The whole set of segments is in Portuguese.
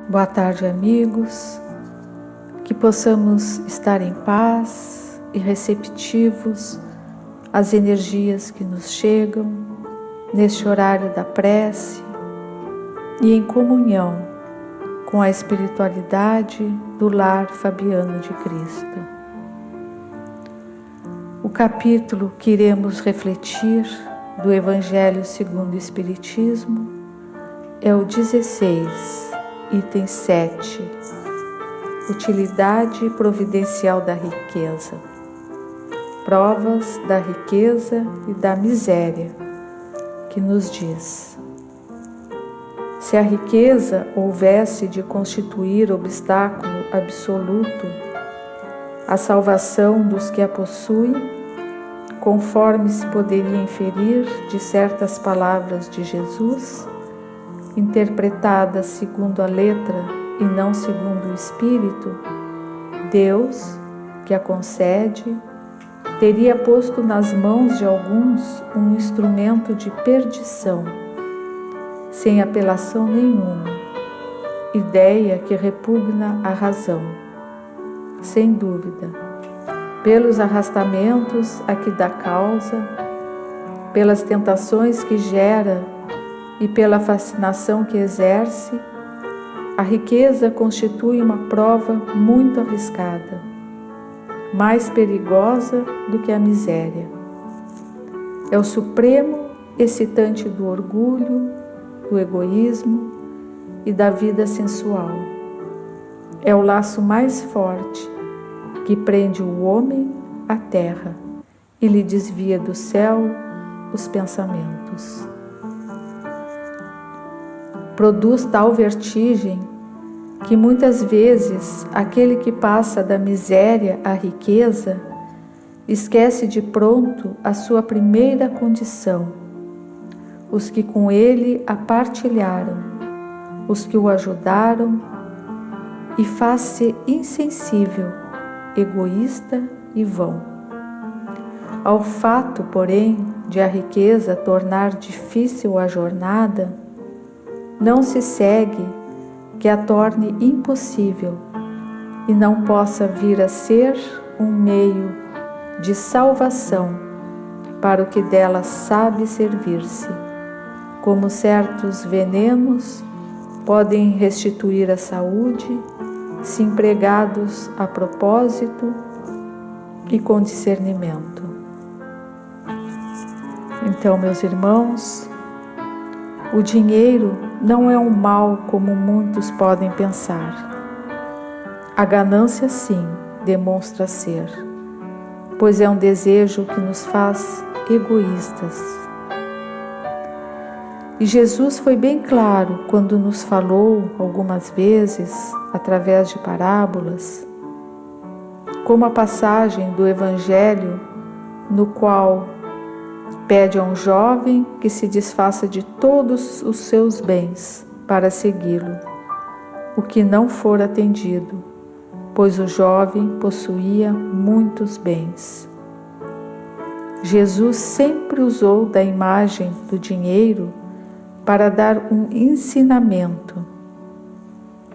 Boa tarde, amigos. Que possamos estar em paz e receptivos às energias que nos chegam neste horário da prece e em comunhão com a espiritualidade do Lar Fabiano de Cristo. O capítulo que iremos refletir do Evangelho segundo o Espiritismo é o 16, item 7, utilidade providencial da riqueza, provas da riqueza e da miséria, que nos diz: se a riqueza houvesse de constituir obstáculo absoluto à salvação dos que a possuem, conforme se poderia inferir de certas palavras de Jesus, interpretadas segundo a letra e não segundo o Espírito, Deus, que a concede, teria posto nas mãos de alguns um instrumento de perdição, sem apelação nenhuma, ideia que repugna à razão, sem dúvida, pelos arrastamentos a que dá causa, pelas tentações que gera e pela fascinação que exerce. A riqueza constitui uma prova muito arriscada, mais perigosa do que a miséria. É o supremo excitante do orgulho, do egoísmo e da vida sensual. É o laço mais forte que prende o homem à terra e lhe desvia do céu os pensamentos. Produz tal vertigem que muitas vezes aquele que passa da miséria à riqueza esquece de pronto a sua primeira condição, os que com ele a partilharam, os que o ajudaram, e faz-se insensível, egoísta e vão. Ao fato, porém, de a riqueza tornar difícil a jornada, não se segue que a torne impossível e não possa vir a ser um meio de salvação para o que dela sabe servir-se, como certos venenos podem restituir a saúde se empregados a propósito e com discernimento. Então, meus irmãos, o dinheiro não é um mal como muitos podem pensar. A ganância, sim, demonstra ser, pois é um desejo que nos faz egoístas. E Jesus foi bem claro quando nos falou algumas vezes, através de parábolas, como a passagem do Evangelho no qual pede a um jovem que se desfaça de todos os seus bens para segui-lo, o que não for atendido, pois o jovem possuía muitos bens. Jesus sempre usou da imagem do dinheiro para dar um ensinamento.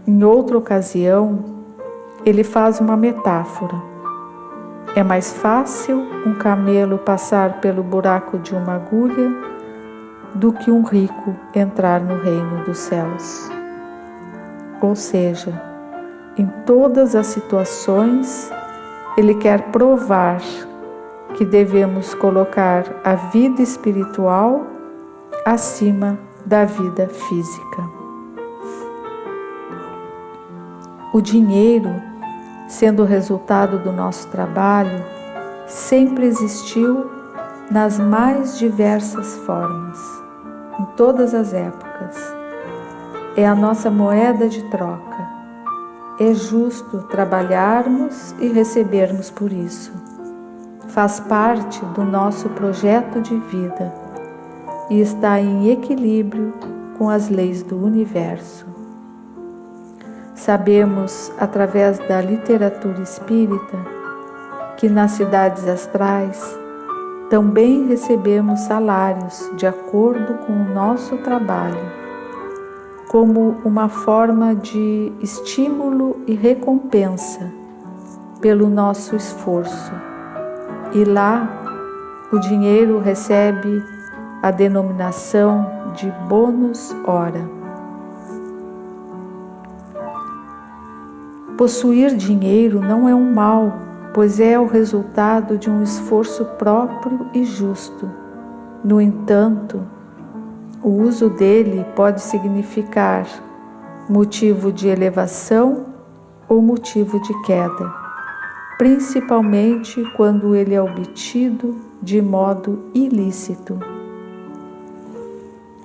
Em outra ocasião, ele faz uma metáfora. É mais fácil um camelo passar pelo buraco de uma agulha do que um rico entrar no reino dos céus. Ou seja, em todas as situações, ele quer provar que devemos colocar a vida espiritual acima da vida física. O dinheiro, sendo o resultado do nosso trabalho, sempre existiu nas mais diversas formas, em todas as épocas. É a nossa moeda de troca. É justo trabalharmos e recebermos por isso. Faz parte do nosso projeto de vida e está em equilíbrio com as leis do universo. Sabemos, através da literatura espírita, que nas cidades astrais também recebemos salários de acordo com o nosso trabalho. como uma forma de estímulo e recompensa pelo nosso esforço. E lá o dinheiro recebe a denominação de bônus hora. Possuir dinheiro não é um mal, pois é o resultado de um esforço próprio e justo. No entanto, o uso dele pode significar motivo de elevação ou motivo de queda, principalmente quando ele é obtido de modo ilícito.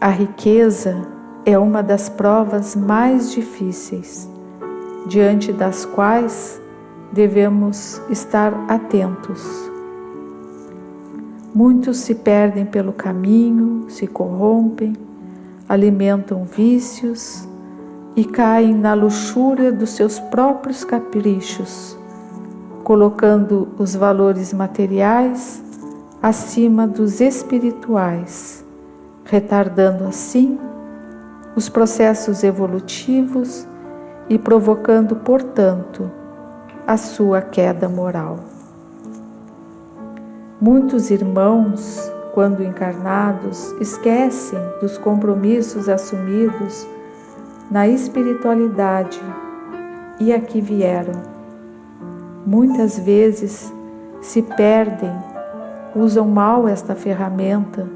A riqueza é uma das provas mais difíceis, diante das quais devemos estar atentos. Muitos se perdem pelo caminho, se corrompem, alimentam vícios e caem na luxúria dos seus próprios caprichos, colocando os valores materiais acima dos espirituais, retardando assim os processos evolutivos e provocando, portanto, a sua queda moral. Muitos irmãos, quando encarnados, esquecem dos compromissos assumidos na espiritualidade e aqui vieram. Muitas vezes se perdem, usam mal esta ferramenta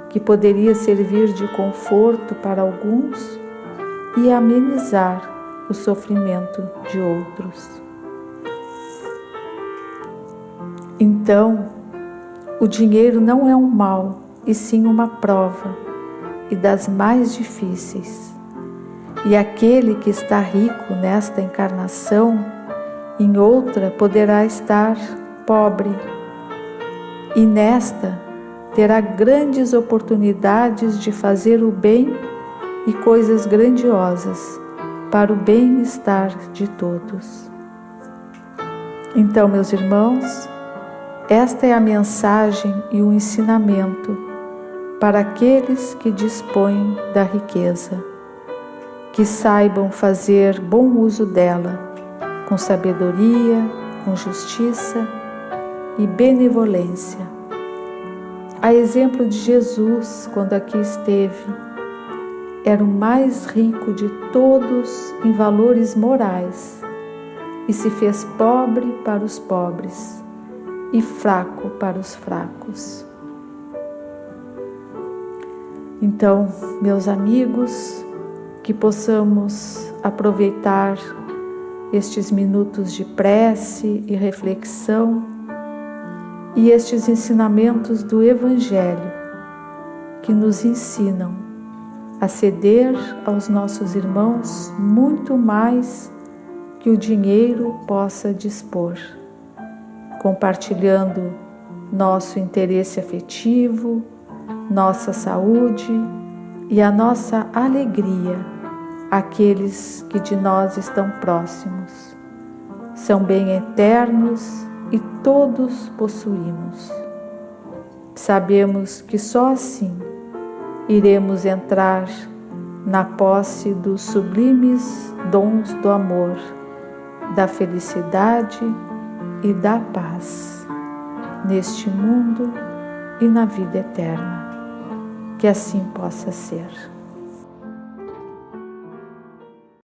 que poderia servir de conforto para alguns e amenizar o sofrimento de outros. Então, o dinheiro não é um mal, e sim uma prova, e das mais difíceis. E aquele que está rico nesta encarnação, em outra poderá estar pobre, e nesta terá grandes oportunidades de fazer o bem e coisas grandiosas para o bem-estar de todos. Então, meus irmãos, esta é a mensagem e o ensinamento para aqueles que dispõem da riqueza, que saibam fazer bom uso dela, com sabedoria, com justiça e benevolência. A exemplo de Jesus, quando aqui esteve, era o mais rico de todos em valores morais e se fez pobre para os pobres e fraco para os fracos. Então, meus amigos, que possamos aproveitar estes minutos de prece e reflexão e estes ensinamentos do Evangelho que nos ensinam a ceder aos nossos irmãos muito mais que o dinheiro possa dispor, compartilhando nosso interesse afetivo, nossa saúde e a nossa alegria àqueles que de nós estão próximos. São bem eternos e todos possuímos. Sabemos que só assim iremos entrar na posse dos sublimes dons do amor, da felicidade e da paz, neste mundo e na vida eterna. Que assim possa ser.